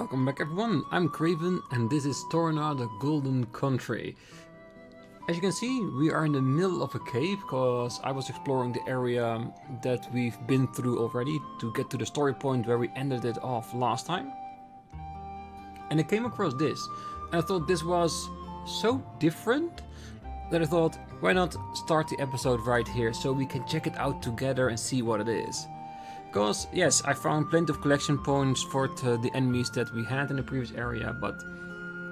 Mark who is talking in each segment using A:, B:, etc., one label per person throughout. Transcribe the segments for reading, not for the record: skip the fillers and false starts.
A: Welcome back everyone, I'm Craven and this is Torna, the Golden Country. As you can see, we are in the middle of a cave because I was exploring the area that we've been through already to get to the story point where we ended it off last time. And I came across this and I thought this was so different that I thought, why not start the episode right here so we can check it out together and see what it is. Because, yes, I found plenty of collection points for the enemies that we had in the previous area, but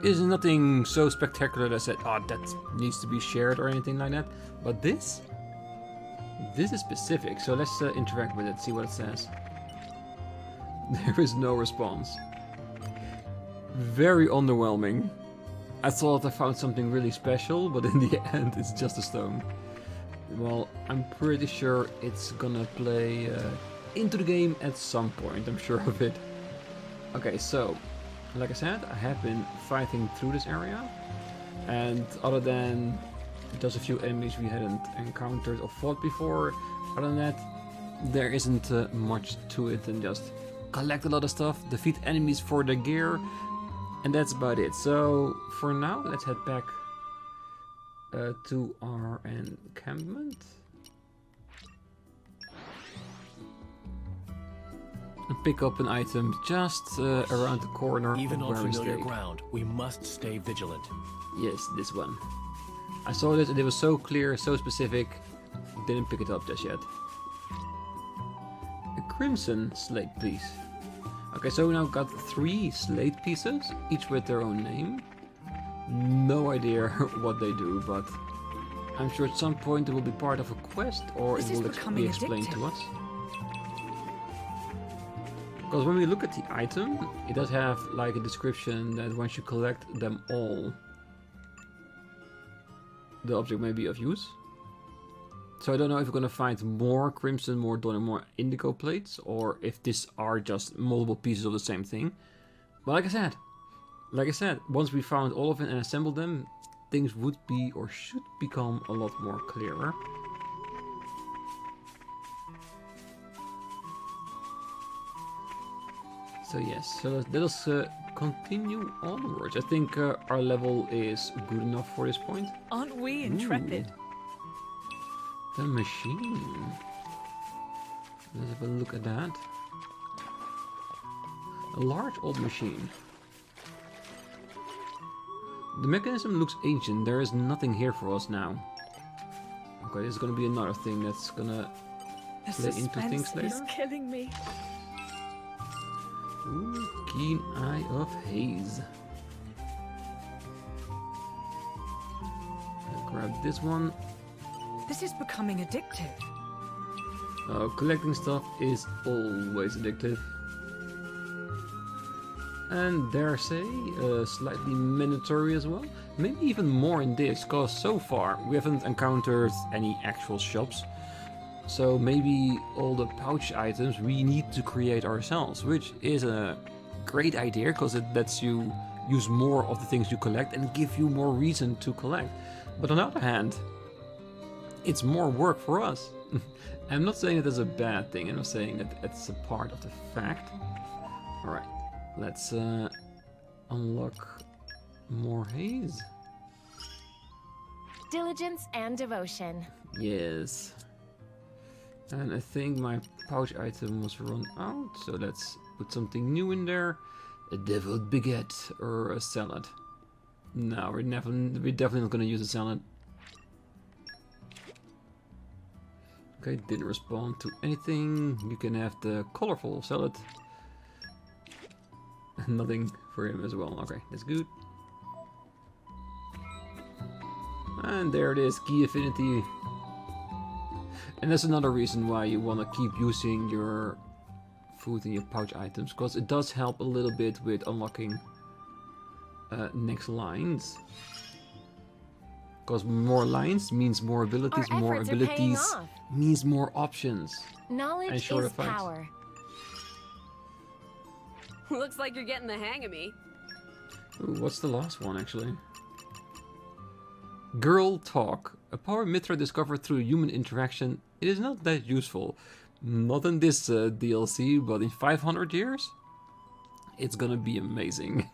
A: it is nothing so spectacular that I said, oh, that needs to be shared or anything like that. But this is specific, so let's interact with it, see what it says. There is no response. Very underwhelming. I thought I found something really special, but in the end it's just a stone. Well, I'm pretty sure it's gonna play into the game at some point, I'm sure of it. Okay, so, like I said, I have been fighting through this area, and other than just a few enemies we hadn't encountered or fought before, other than that, there isn't much to it than just collect a lot of stuff, defeat enemies for their gear, and that's about it. So, for now, let's head back to our encampment. And pick up an item just around the corner.
B: Even on
A: where
B: familiar ground, we must stay vigilant.
A: Yes, this one. I saw this and it was so clear, so specific, didn't pick it up just yet. A crimson slate piece. Okay, so we now got 3 slate pieces, each with their own name. No idea what they do, but I'm sure at some point it will be part of a quest or it will be explained to us. Because when we look at the item, it does have like a description that once you collect them all, the object may be of use. So I don't know if we're going to find more crimson, more dawn, and more indigo plates, or if these are just multiple pieces of the same thing. But like I said, once we found all of it and assembled them, things would be or should become a lot more clearer. So yes, so let us continue onwards. I think our level is good enough for this point.
C: Aren't we intrepid?
A: Ooh. The machine. Let's have a look at that. A large old machine. The mechanism looks ancient. There is nothing here for us now. Okay, this is gonna be another thing that's gonna play into things later.
C: Is killing me.
A: Ooh, keen eye of haze. I'll grab this one.
C: This is becoming addictive.
A: Collecting stuff is always addictive. And dare say, slightly mandatory as well. Maybe even more in this, because so far we haven't encountered any actual shops. So maybe all the pouch items we need to create ourselves, which is a great idea because it lets you use more of the things you collect and give you more reason to collect. But on the other hand, it's more work for us. I'm not saying that that's a bad thing, I'm not saying that it's a part of the fact. Alright, let's unlock more haze.
D: Diligence and devotion.
A: Yes. And I think my pouch item was run out, so let's put something new in there. A deviled baguette or a salad. No, we're definitely not going to use a salad. Okay, didn't respond to anything. You can have the colorful salad. Nothing for him as well. Okay, that's good. And there it is, key affinity. And that's another reason why you want to keep using your food and your pouch items, because it does help a little bit with unlocking next lines. Because more lines means more abilities means more options.
D: Knowledge
A: and shorter
D: is
A: fights.
D: power.
E: Looks like you're getting the hang of me.
A: Ooh, what's the last one actually? Girl talk. A power Mythra discovered through human interaction. It is not that useful. Not in this DLC, but in 500 years? It's gonna be amazing.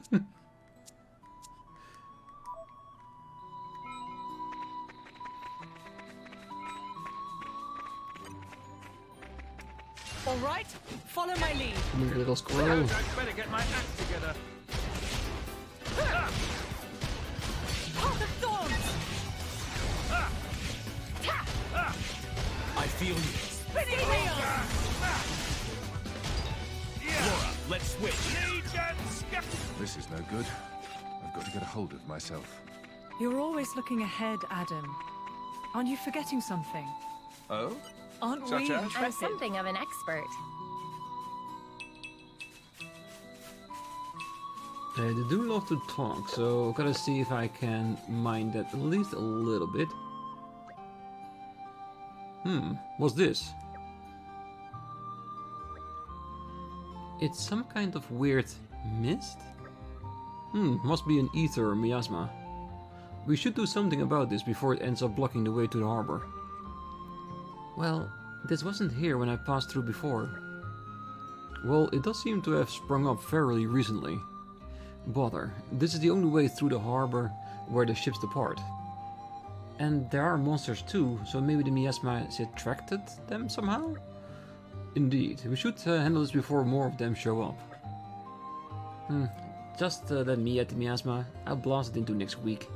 C: All right, follow my lead.
A: Come here, little squirrel.
F: I'd better get my act together.
C: Path of thorns.
B: I feel you.
C: Spinning wheel.
B: Lora, let's switch.
F: This is no good. I've got to get a hold of myself.
C: You're always looking ahead, Addam. Aren't you forgetting something?
F: Oh?
C: Aren't
F: Such
C: we
F: as?
C: intrepid?
D: I'm something of an expert.
A: They do love to talk, so gotta see if I can mind that at least a little bit. What's this? It's some kind of weird mist? Must be an ether or miasma. We should do something about this before it ends up blocking the way to the harbor. Well, this wasn't here when I passed through before. Well, it does seem to have sprung up fairly recently. Bother, this is the only way through the harbor where the ships depart. And there are monsters too, so maybe the miasma has attracted them somehow? Indeed, we should handle this before more of them show up. Just let me at the miasma. I'll blast it into next week.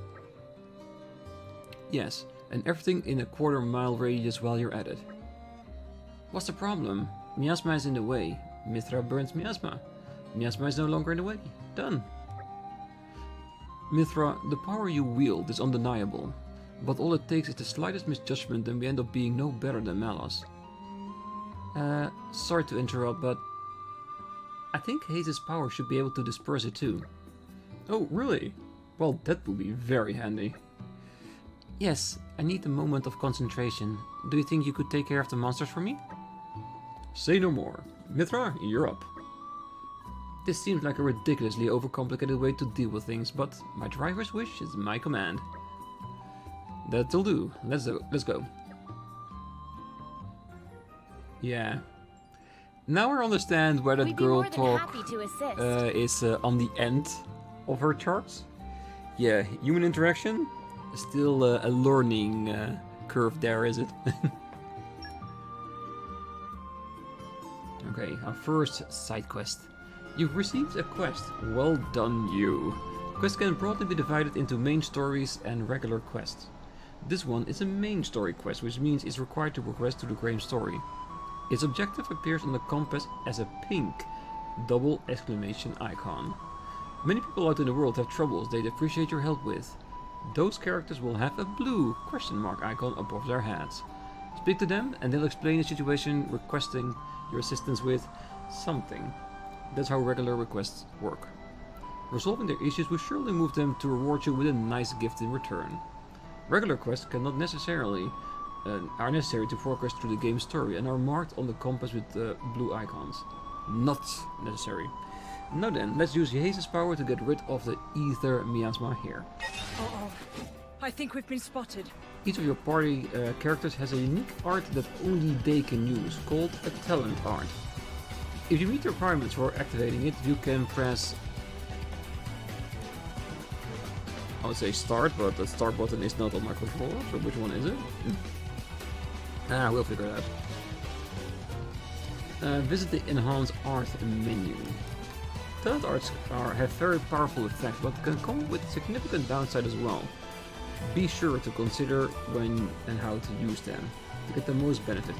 A: Yes, and everything in a quarter-mile radius while you're at it. What's the problem? Miasma is in the way. Mythra burns miasma. Miasma is no longer in the way. Done. Mythra, the power you wield is undeniable, but all it takes is the slightest misjudgment and we end up being no better than Malos. Sorry to interrupt, but I think Haze's power should be able to disperse it too. Oh, really? Well, that would be very handy. Yes, I need a moment of concentration. Do you think you could take care of the monsters for me? Say no more. Mythra, you're up. This seems like a ridiculously overcomplicated way to deal with things, but my driver's wish is my command. That'll do. Let's go. Yeah. Now I understand where that
D: We'd be
A: girl
D: more than
A: talk
D: happy to assist.
A: is on the end of her charts. Yeah, human interaction? Still a learning curve there, is it? Okay, our first side quest. You've received a quest. Well done, you. Quests can broadly be divided into main stories and regular quests. This one is a main story quest, which means it's required to progress to the main story. Its objective appears on the compass as a pink double exclamation icon. Many people out in the world have troubles they'd appreciate your help with. Those characters will have a blue question mark icon above their heads. Speak to them and they'll explain the situation requesting your assistance with something. That's how regular requests work. Resolving their issues will surely move them to reward you with a nice gift in return. Regular quests cannot necessarily are necessary to progress through the game's story and are marked on the compass with blue icons. Not necessary. Now then, let's use Haze's power to get rid of the ether miasma here.
C: Uh-oh. I think we've been spotted.
A: Each of your party characters has a unique art that only they can use, called a talent art. If you meet the requirements for activating it, you can press, I would say start, but the start button is not on my controller, so which one is it? We'll figure it out. Visit the Enhance Art menu. Talent arts have very powerful effects, but can come with significant downside as well. Be sure to consider when and how to use them to get the most benefit.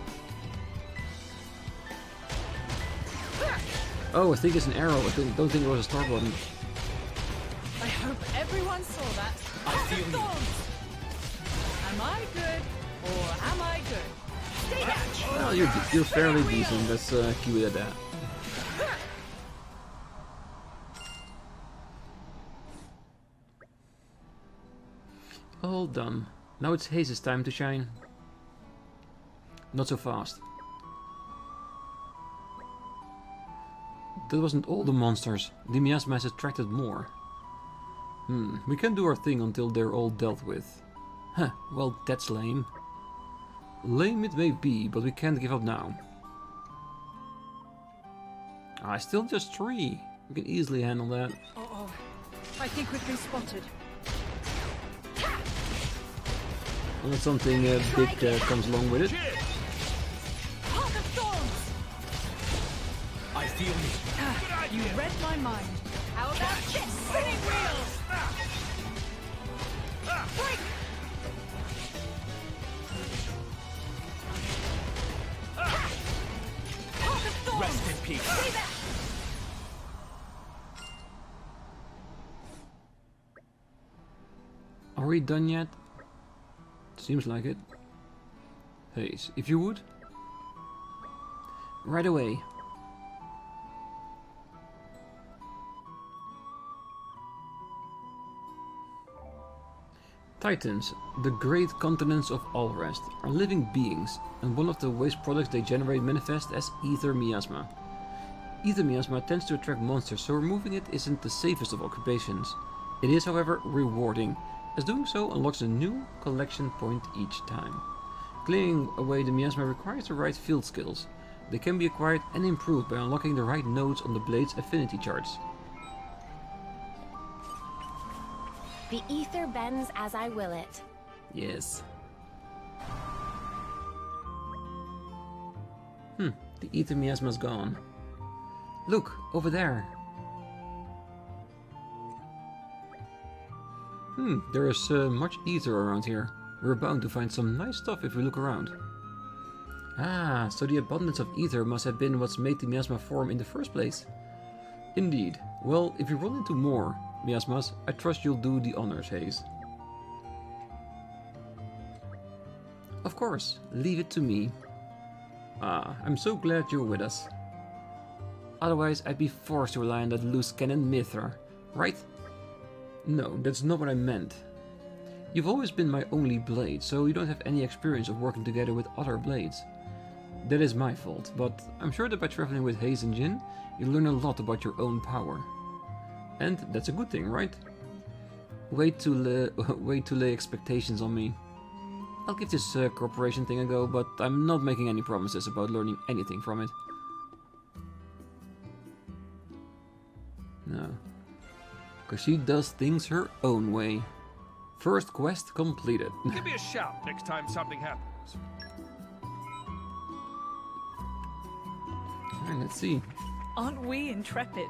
A: Oh, I think it's an arrow. I don't think it was a start button.
C: I hope everyone saw that.
B: I feel you.
C: Am I good or am I good? Stay back.
A: Well, you're fairly decent. Let's keep it at that. All done. Now it's Haze's time to shine. Not so fast. That wasn't all the monsters. The miasma has attracted more. We can do our thing until they're all dealt with. Huh, well that's lame. Lame it may be, but we can't give up now. Still just 3. We can easily handle that.
C: Uh-oh. I think we've been spotted.
A: Unless something big comes along with it.
C: Heart of Thorns!
B: I feel you.
C: You read my mind.
E: How about this?
C: Spinning wheels!
E: Break!
C: Heart of Thorns!
B: Rest in peace.
E: See that?
A: Are we done yet? Seems like it. Haze, if you would. Right away. Titans, the great continents of Alrest, are living beings, and one of the waste products they generate manifests as ether miasma. Ether miasma tends to attract monsters, so removing it isn't the safest of occupations. It is, however, rewarding, as doing so unlocks a new collection point each time. Clearing away the miasma requires the right field skills. They can be acquired and improved by unlocking the right nodes on the blade's affinity charts.
D: The ether bends as I will it.
A: Yes. The ether miasma's gone. Look, over there. There is much ether around here. We're bound to find some nice stuff if we look around. Ah, so the abundance of ether must have been what's made the miasma form in the first place. Indeed. Well, if you run into more miasmas, I trust you'll do the honors, Haze. Of course, leave it to me. Ah, I'm so glad you're with us. Otherwise, I'd be forced to rely on that loose cannon Mythra, right? No, that's not what I meant. You've always been my only blade, so you don't have any experience of working together with other blades. That is my fault, but I'm sure that by traveling with Haze and Jin, you'll learn a lot about your own power. And that's a good thing, right? Wait to lay expectations on me. I'll give this corporation thing a go, but I'm not making any promises about learning anything from it. No. Because she does things her own way. First quest completed.
F: Give me a shout next time something happens.
A: Alright, let's see.
C: Aren't we intrepid?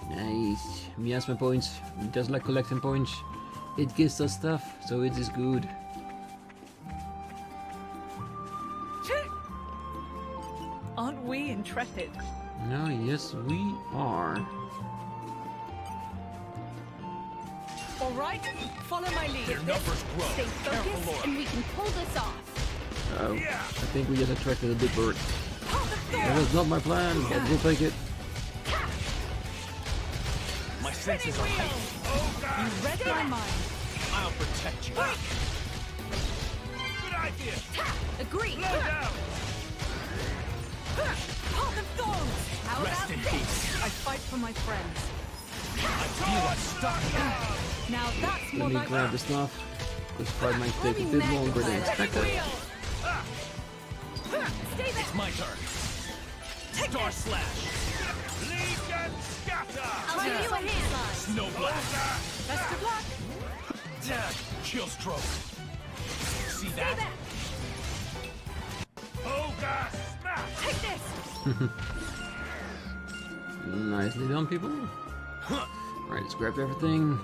A: Nice. Miasma points. Just like collecting points. It gives us stuff, so it is good.
C: Aren't we intrepid?
A: No, yes, we are.
C: All right, follow my lead.
B: Their numbers grow.
E: Stay
B: Careful,
E: focused,
B: Lora.
E: and we can pull this off.
A: Oh, I think we just attracted a big bird.
C: Heart of
A: That
C: Thorns!
A: was not my plan, but we'll take it.
B: My senses are heightened.
C: You read my mind.
B: I'll protect you.
F: Good idea.
E: Agree.
F: Slow down.
C: Heart of Thorns!
E: How
B: Rest
E: about
B: in
E: this?
B: peace.
C: I fight for my friends.
B: I feel unstoppable.
C: Now that's more
A: Let me
C: like
A: grab the stuff. This fight might take a bit longer than expected.
E: Stay there.
B: It's my turn. Star Slash.
F: Legion scatter.
E: I'll give you a hand.
B: Snow Blast.
C: best of luck.
B: Chill Stroke. See
E: Stay
B: that?
E: there.
F: Ogre smash.
C: Take this.
A: Nicely done, people. Right, let's grab everything.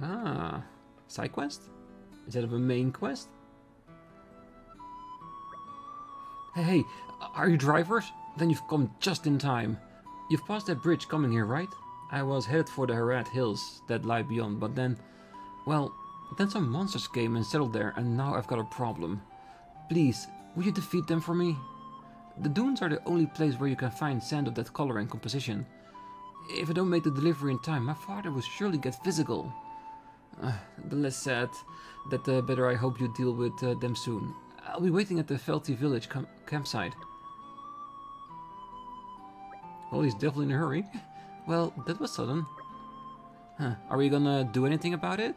A: Ah, side quest? Instead of a main quest? Hey, are you drivers? Then you've come just in time. You've passed that bridge coming here, right? I was headed for the Harad Hills that lie beyond, but then... Well, then some monsters came and settled there, and now I've got a problem. Please, will you defeat them for me? The dunes are the only place where you can find sand of that color and composition. If I don't make the delivery in time, my father will surely get physical. The less sad, that the better I hope you deal with them soon. I'll be waiting at the Felty village campsite. Well, he's definitely in a hurry. Well, that was sudden. Are we gonna do anything about it?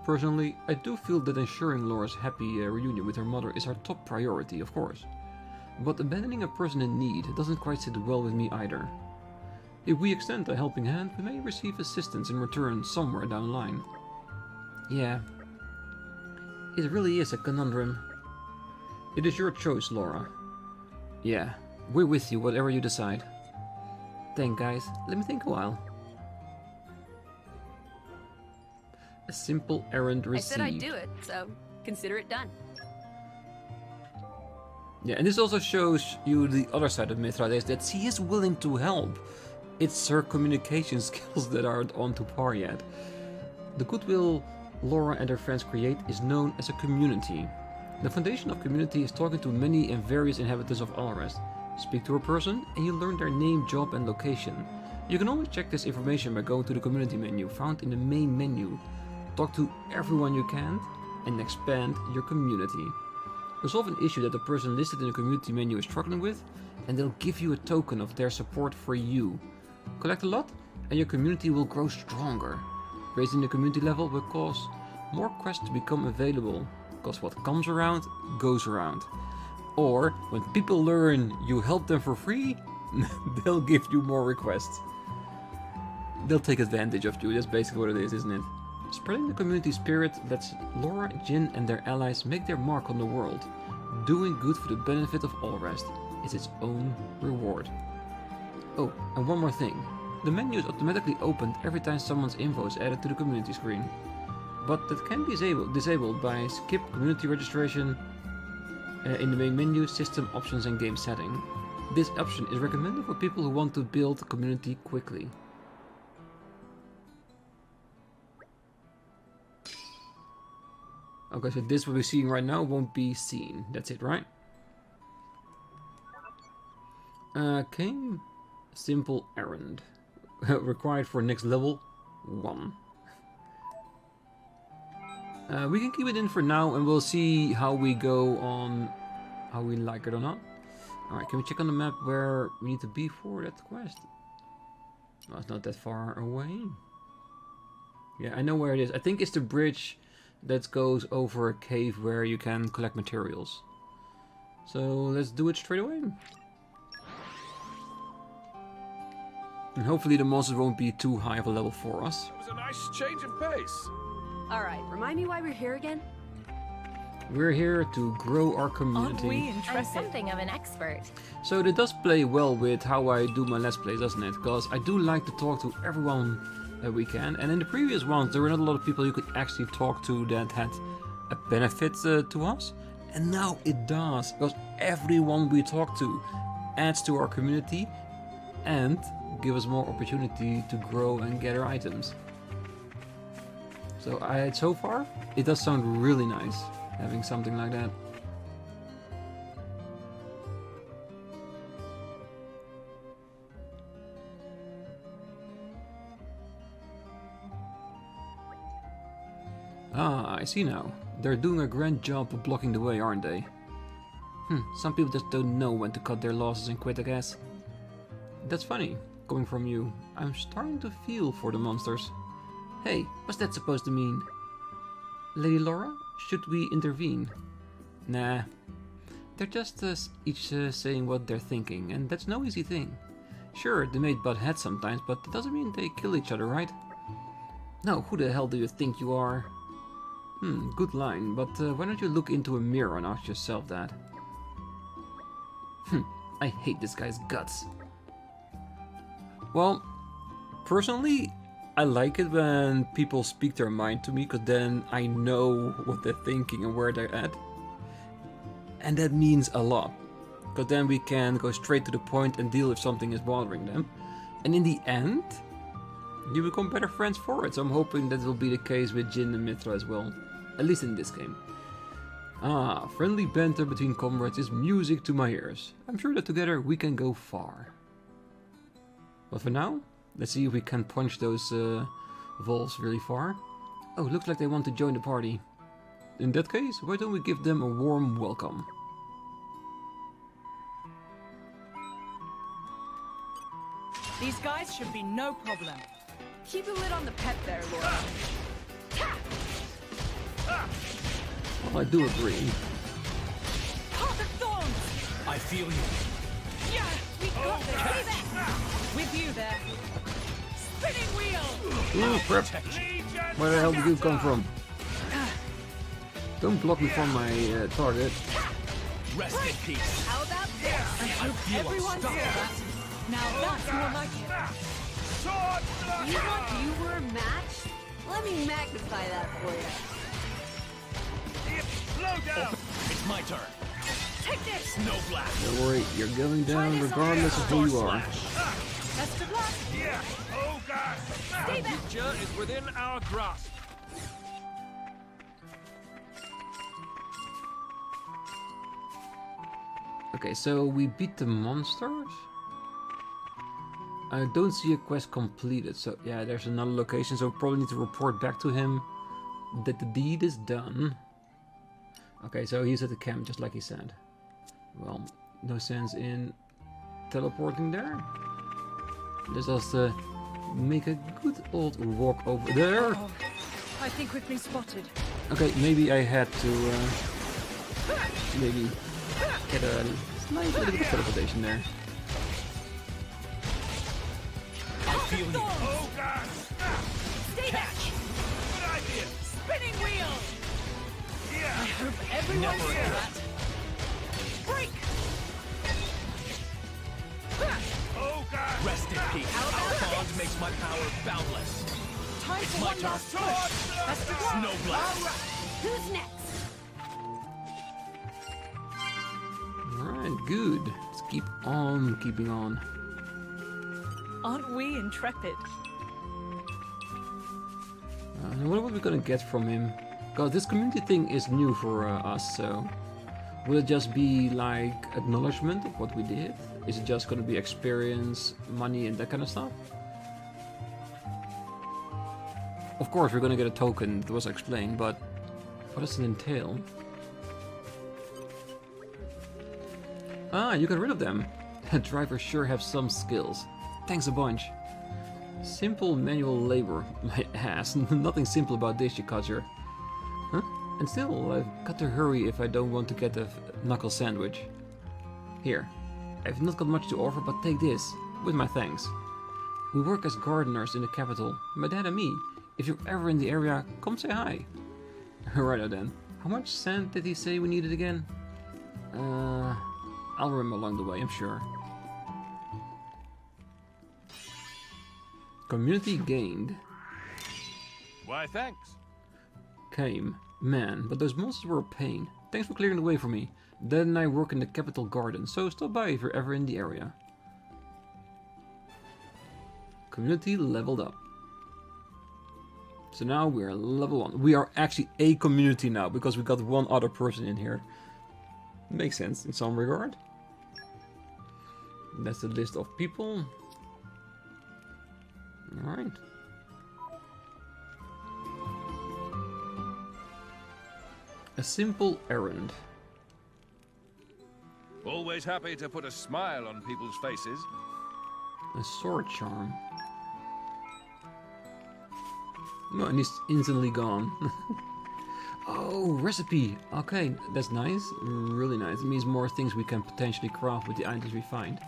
A: Personally, I do feel that ensuring Lora's happy reunion with her mother is our top priority, of course. but abandoning a person in need doesn't quite sit well with me either. If we extend a helping hand, we may receive assistance in return somewhere down the line. Yeah, it really is a conundrum. It is your choice, Lora. Yeah, we're with you, whatever you decide. Thank guys, let me think a while. A simple errand received.
E: I said I'd do it, so consider it done.
A: Yeah, and this also shows you the other side of Mythra, is that she is willing to help. It's her communication skills that aren't on to par yet. The goodwill Lora and her friends create is known as a community. The foundation of community is talking to many and various inhabitants of Alrest. Speak to a person and you learn their name, job and location. You can always check this information by going to the community menu found in the main menu. Talk to everyone you can and expand your community. Resolve an issue that the person listed in the community menu is struggling with and they'll give you a token of their support for you. Collect a lot and your community will grow stronger. Raising the community level will cause more quests to become available, because what comes around goes around. Or when people learn you help them for free, they'll give you more requests. They'll take advantage of you, that's basically what it is, isn't it? Spreading the community spirit lets Lora, Jin and their allies make their mark on the world. Doing good for the benefit of Alrest is its own reward. Oh, and one more thing. The menu is automatically opened every time someone's info is added to the community screen. But that can be disabled by skip community registration in the main menu, system options and game setting. This option is recommended for people who want to build a community quickly. Okay, so this what we're seeing right now won't be seen. That's it, right? Okay. Simple errand. Required for next level 1. We can keep it in for now and we'll see how we go on, how we like it or not. Alright, can we check on the map where we need to be for that quest? No, it's not that far away. Yeah, I know where it is. I think it's the bridge that goes over a cave where you can collect materials. So let's do it straight away. And hopefully the monsters won't be too high of a level for us.
F: It was a nice change of pace.
E: Alright, remind me why we're here again?
A: We're here to grow our
C: Aren't
A: community.
C: we
D: I'm
C: interested?
D: something of an expert.
A: So it does play well with how I do my Let's Plays, doesn't it? Because I do like to talk to everyone that we can. And in the previous ones, there were not a lot of people you could actually talk to that had a benefit to us. And now it does. Because everyone we talk to adds to our community and give us more opportunity to grow and gather items. So so far, it does sound really nice having something like that. Ah, I see now. They're doing a grand job of blocking the way, aren't they? Some people just don't know when to cut their losses and quit, I guess. That's funny, coming from you. I'm starting to feel for the monsters. Hey, what's that supposed to mean? Lady Lora, should we intervene? Nah. They're just each saying what they're thinking, and that's no easy thing. Sure, they may butt heads sometimes, but that doesn't mean they kill each other, right? No, who the hell do you think you are? Good line, but why don't you look into a mirror and ask yourself that? I hate this guy's guts. Well, personally, I like it when people speak their mind to me, because then I know what they're thinking and where they're at. And that means a lot, because then we can go straight to the point and deal if something is bothering them. And in the end, you become better friends for it. So I'm hoping that will be the case with Jin and Mythra as well, at least in this game. Ah, friendly banter between comrades is music to my ears. I'm sure that together we can go far. But for now, let's see if we can punch those walls really far. Oh, looks like they want to join the party. In that case, why don't we give them a warm welcome?
C: These guys should be no problem.
E: Keep a lid on the pet there, Lora.
A: Well, I do agree.
C: Heart of Thorns!
B: I feel you.
C: Yeah, we got this. Stay back. With you there. Spinning wheel.
A: Ooh, crap. Where the hell did you come from? Don't block me from my target.
B: Rest in peace.
C: How about this? I hope everyone's that. Now that's more like it.
E: You thought you were matched? Let me magnify that for you.
B: Slow down. It's my turn.
C: Take this.
B: Snow blast.
A: Don't worry, you're going down regardless of who you are.
C: Best of luck.
B: Yeah. Oh God.
C: Stay back.
B: Future is within our grasp.
A: Okay, so we beat the monsters. I don't see a quest completed, so yeah, there's another location, so we probably need to report back to him that the deed is done. Okay, so he's at the camp, just like he said. Well, no sense in teleporting there. Let's just make a good old walk over there.
C: Oh, I think we've been spotted.
A: Okay, maybe I had to maybe get a slight little bit of teleportation there.
B: I feel you.
C: Oh
B: God.
C: Stay back.
B: Good idea.
C: Spinning wheel. I
B: Yeah.
C: hope everyone
B: Never
C: saw that. Break.
B: Oh God. Rest in peace. Our bond makes my power boundless.
C: Time for
B: My
C: one
B: turn.
C: last push. Best of luck.
B: Snow blast.
E: Who's next?
A: Alright, good. Let's keep on keeping on.
C: Aren't we intrepid?
A: I wonder what we're gonna get from him. Because this community thing is new for us, so... Will it just be like acknowledgement of what we did? Is it just gonna be experience, money and that kind of stuff? Of course we're gonna get a token, that was explained, but what does it entail? Ah, you got rid of them. Drivers sure have some skills. Thanks a bunch. Simple manual labor, my ass. Nothing simple about this, you codger. Huh? And still, I've got to hurry if I don't want to get a knuckle sandwich. Here, I've not got much to offer, but take this, with my thanks. We work as gardeners in the capital, my dad and me. If you're ever in the area, come say hi. Righto then. How much sand did he say we needed again? I'll remember along the way, I'm sure. Community gained.
B: Why, thanks.
A: Came. Man, but those monsters were a pain. Thanks for clearing the way for me. Dad and I work in the capital garden, so stop by if you're ever in the area. Community leveled up. So now we're level 1. We are actually a community now, because we got one other person in here. Makes sense in some regard. That's the list of people. Alright. A simple errand.
F: Always happy to put a smile on people's faces.
A: A sword charm. No, and he's instantly gone. Oh, recipe. Okay, that's nice. Really nice. It means more things we can potentially craft with the items we find.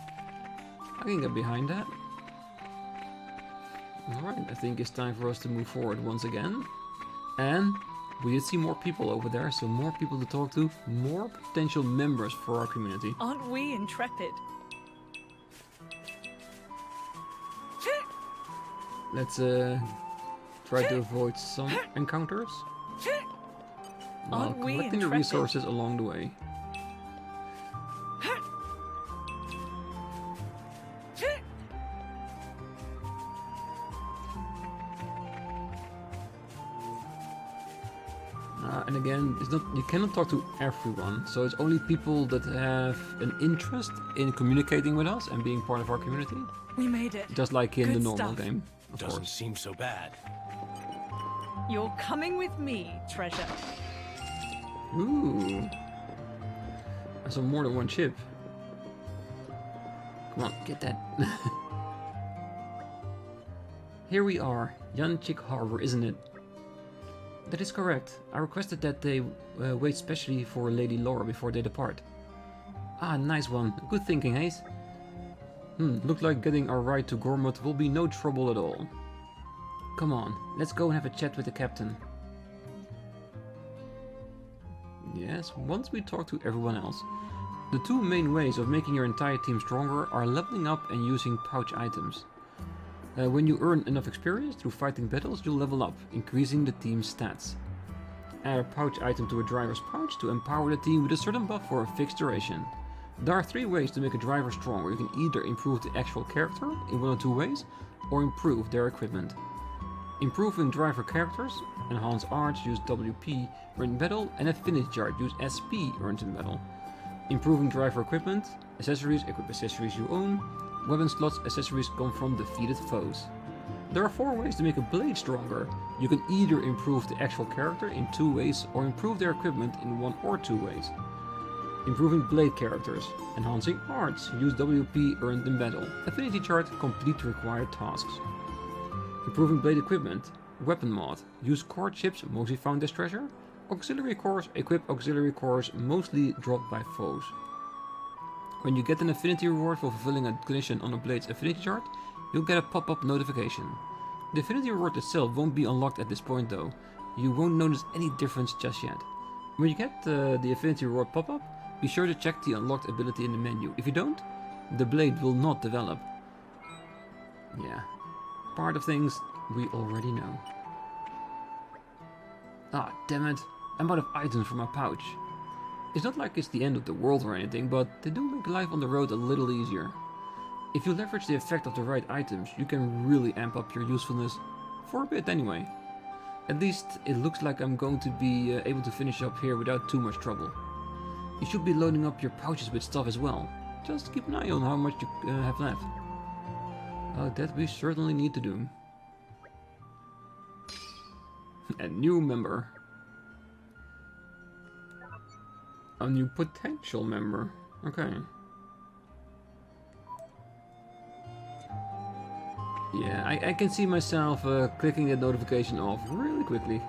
A: I can get behind that. Alright, I think it's time for us to move forward once again. And we did see more people over there, so more people to talk to, more potential members for our community.
C: Aren't we intrepid?
A: Let's try to avoid some encounters. While
C: Aren't we
A: collecting the
C: intrepid?
A: resources along the way. And again, it's not, you cannot talk to everyone, so it's only people that have an interest in communicating with us and being part of our community.
C: We made it.
A: Just like in
C: Good
A: the normal
C: stuff.
A: game, of
B: Doesn't
A: course.
B: seem so bad.
C: You're coming with me, treasure.
A: Ooh. I saw more than one ship. Come on, get that. Here we are, Yanchik Harbor, isn't it? That is correct. I requested that they wait specially for Lady Lora before they depart. Ah, nice one. Good thinking, Hayes. Looks like getting our ride to Gormott will be no trouble at all. Come on, let's go and have a chat with the captain. Yes, once we talk to everyone else. The two main ways of making your entire team stronger are leveling up and using pouch items. When you earn enough experience through fighting battles, you'll level up, increasing the team's stats. Add a pouch item to a driver's pouch to empower the team with a certain buff for a fixed duration. There are 3 ways to make a driver stronger. You can either improve the actual character in 1 or 2 ways, or improve their equipment. Improving driver characters, enhance arts, use WP earned in battle, and affinity chart, use SP earned in battle. Improving driver equipment, accessories, equip accessories you own. Weapon slots, accessories come from defeated foes. There are 4 ways to make a blade stronger. You can either improve the actual character in 2 ways, or improve their equipment in 1 or 2 ways. Improving blade characters, enhancing arts, use WP earned in battle. Affinity chart, complete required tasks. Improving blade equipment, weapon mod, use core chips mostly found as treasure. Auxiliary cores, equip auxiliary cores mostly dropped by foes. When you get an affinity reward for fulfilling a condition on a blade's affinity chart, you'll get a pop-up notification. The affinity reward itself won't be unlocked at this point though. You won't notice any difference just yet. When you get the affinity reward pop-up, be sure to check the unlocked ability in the menu. If you don't, the blade will not develop. Yeah, part of things we already know. Ah, damn it, I'm out of items for my pouch. It's not like it's the end of the world or anything, but they do make life on the road a little easier. If you leverage the effect of the right items, you can really amp up your usefulness, for a bit anyway. At least it looks like I'm going to be able to finish up here without too much trouble. You should be loading up your pouches with stuff as well. Just keep an eye on how much you have left. That we certainly need to do. A new member. A new potential member. Okay. Yeah, I can see myself clicking that notification off really quickly.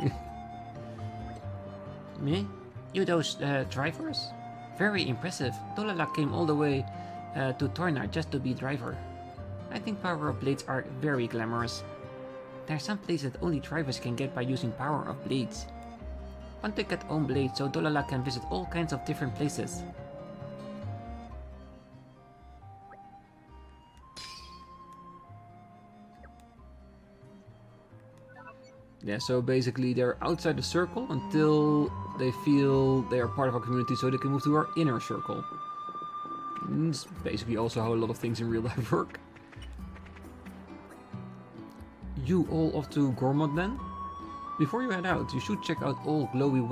G: Me? You those drivers? Very impressive. Dolala came all the way to Torna just to be driver. I think power of blades are very glamorous. There are some places that only drivers can get by using power of blades. Want to get own blades so Dolala can visit all kinds of different places.
A: Yeah, so basically they're outside the circle until they feel they are part of our community so they can move to our inner circle. It's basically also how a lot of things in real life work. You all off to Gormott then? Before you head out, you should check out all glowy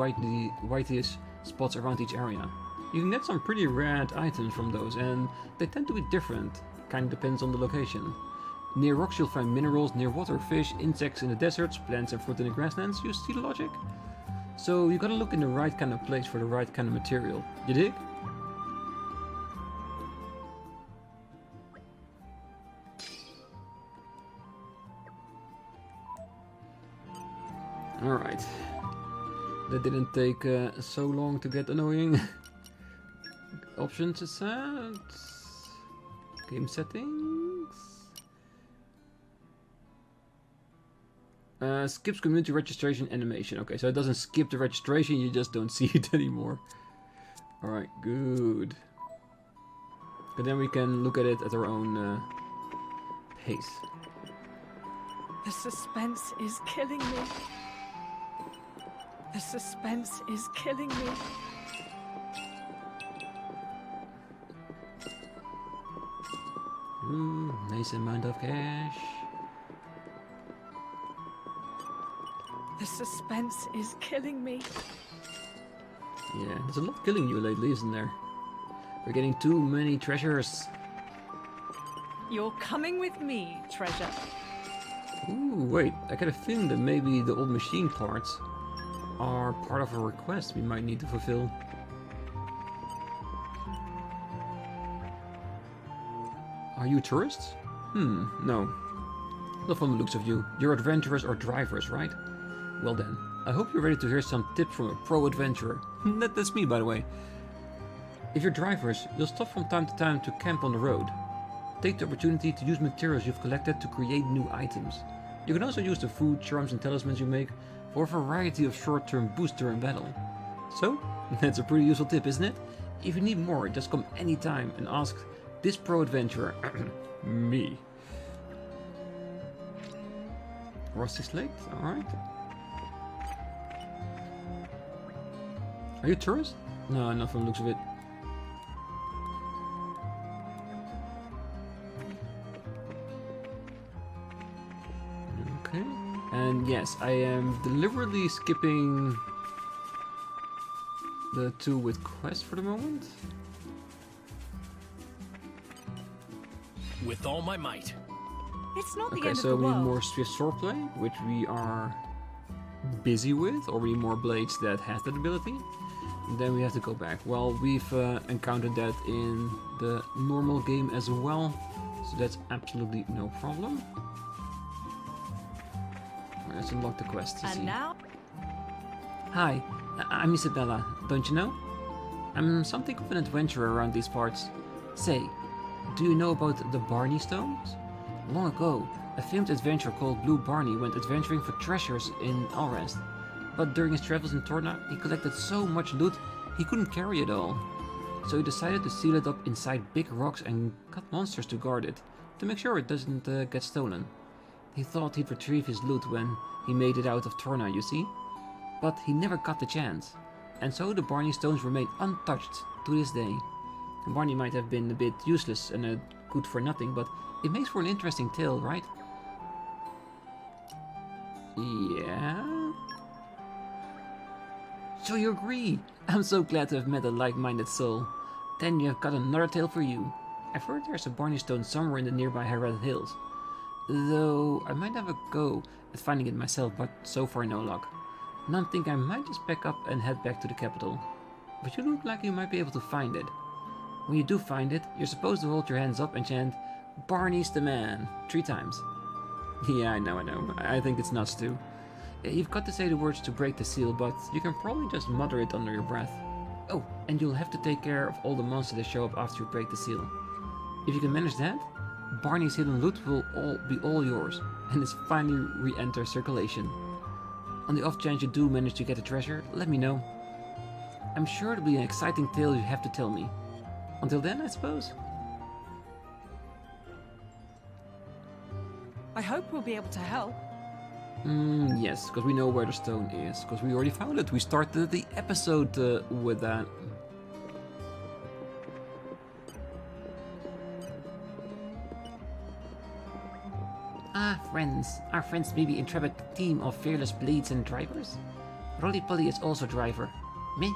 A: whitish spots around each area. You can get some pretty rare items from those, and they tend to be different, kinda depends on the location. Near rocks you'll find minerals, near water fish, insects in the deserts, plants and fruit in the grasslands. You see the logic? So you gotta look in the right kind of place for the right kind of material. You dig? Alright. That didn't take so long to get annoying. Options is set. Game settings. Skips community registration animation. Okay, so it doesn't skip the registration, you just don't see it anymore. Alright, good. And then we can look at it at our own pace.
C: The suspense is killing me. The suspense is killing me.
A: Ooh, nice amount of cash.
C: The suspense is killing me.
A: Yeah, there's a lot killing you lately, isn't there? We're getting too many treasures.
C: You're coming with me, treasure.
A: Ooh, wait, I got a feeling that maybe the old machine parts are part of a request we might need to fulfill. Are you tourists? No. Not from the looks of you. You're adventurers or drivers, right? Well then, I hope you're ready to hear some tips from a pro adventurer. That's me, by the way. If you're drivers, you'll stop from time to time to camp on the road. Take the opportunity to use materials you've collected to create new items. You can also use the food, charms and talismans you make for a variety of short-term boosts during battle. So, that's a pretty useful tip, isn't it? If you need more, just come anytime and ask this pro adventurer, me. Rusty slate, alright. Are you a tourist? No, not from the looks of it. Okay. And yes, I am deliberately skipping the two with quest for the moment.
B: With all my might.
C: It's not the
A: Okay,
C: end
A: so
C: of the
A: we need
C: world.
A: more swift swordplay, which we are busy with, or we need more blades that has that ability. And then we have to go back. Well, we've encountered that in the normal game as well, so that's absolutely no problem. Alright, let's unlock the quest to see.
C: And now,
G: Hi, I'm Isabella, don't you know? I'm something of an adventurer around these parts. Say, do you know about the Barney Stones? Long ago, a famed adventurer called Blue Barney went adventuring for treasures in Alrest. But during his travels in Torna, he collected so much loot he couldn't carry it all. So he decided to seal it up inside big rocks and cut monsters to guard it, to make sure it doesn't get stolen. He thought he'd retrieve his loot when he made it out of Torna, you see? But he never got the chance. And so the Barney Stones remain untouched to this day. Barney might have been a bit useless and good for nothing, but it makes for an interesting tale, right? Yeah? So you agree? I'm so glad to have met a like-minded soul. Then you have got another tale for you. I've heard there's a Barney Stone somewhere in the nearby Harad Hills. Though I might have a go at finding it myself, but so far no luck. Now I'm thinking I might just pack up and head back to the capital. But you look like you might be able to find it. When you do find it, you're supposed to hold your hands up and chant, "Barney's the man," 3 times. Yeah, I know. I think it's nuts too. You've got to say the words to break the seal, but you can probably just mutter it under your breath. Oh, and you'll have to take care of all the monsters that show up after you break the seal. If you can manage that, Barney's hidden loot will be all yours, and it's finally re-enter circulation. On the off chance you do manage to get the treasure, let me know. I'm sure it'll be an exciting tale you have to tell me. Until then, I suppose.
C: I hope we'll be able to help.
A: Yes, because we know where the stone is, because we already found it. We started the episode with that.
G: Ah, friends. Our friends may be intrepid team of fearless blades and drivers. Rolly-Polly is also driver. Me?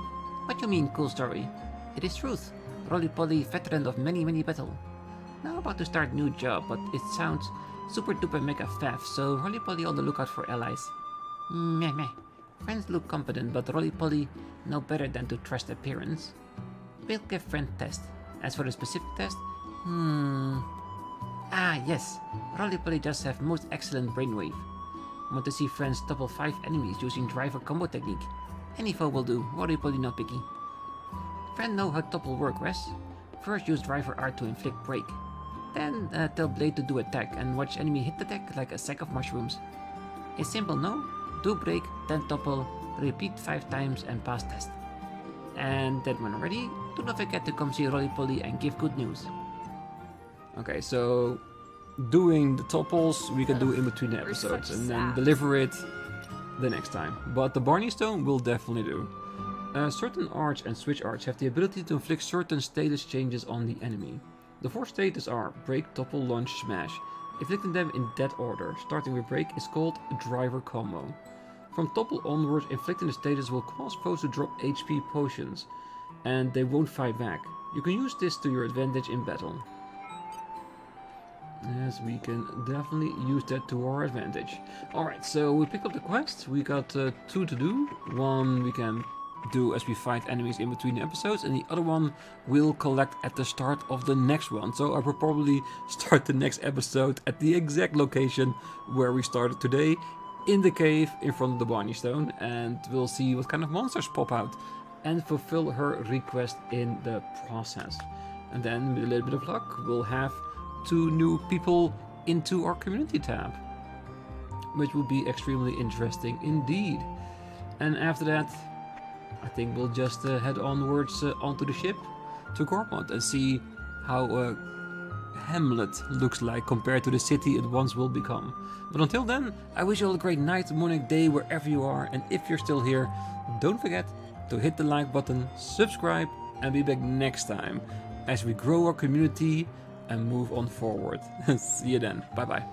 G: What you mean, cool story? It is truth. Rolly-Polly, veteran of many battle. Now about to start new job, but it sounds super duper mega faff, so Rolly-Polly on the lookout for allies. Meh. Friends look competent, but Rolly-Polly no better than to trust appearance. We'll give friend test. As for the specific test, Ah, yes. Rolly-Polly does have most excellent brainwave. Want to see friends topple 5 enemies using driver combo technique. Any foe will do, Rolly-Polly not picky. Friend know how topple work, Res. First use driver art to inflict break. Then tell blade to do attack and watch enemy hit the deck like a sack of mushrooms. It's simple, no? Do break, then topple, repeat 5 times and pass test. And then when ready, do not forget to come see Rolly-Polly and give good news.
A: Okay, so doing the topples we can do in between the episodes and then deliver it the next time. But the Barney Stone will definitely do. Certain arts and switch arts have the ability to inflict certain status changes on the enemy. The 4 status are Break, Topple, Launch, Smash. Inflicting them in that order, starting with Break, is called Driver Combo. From Topple onwards, inflicting the status will cause foes to drop HP potions, and they won't fight back. You can use this to your advantage in battle. Yes, we can definitely use that to our advantage. Alright, so we picked up the quest. We got 2 to do. One we can do as we fight enemies in between the episodes, and the other one we'll collect at the start of the next one. So I will probably start the next episode at the exact location where we started today, in the cave in front of the Barney Stone, and we'll see what kind of monsters pop out. and fulfill her request in the process. And then, with a little bit of luck, we'll have 2 new people into our community tab, which will be extremely interesting indeed. And after that, I think we'll just head onwards onto the ship to Gormont and see how Hamlet looks like compared to the city it once will become. But until then, I wish you all a great night, morning, day, wherever you are. And if you're still here, don't forget to hit the like button, subscribe, and be back next time as we grow our community and move on forward. See you then. Bye bye.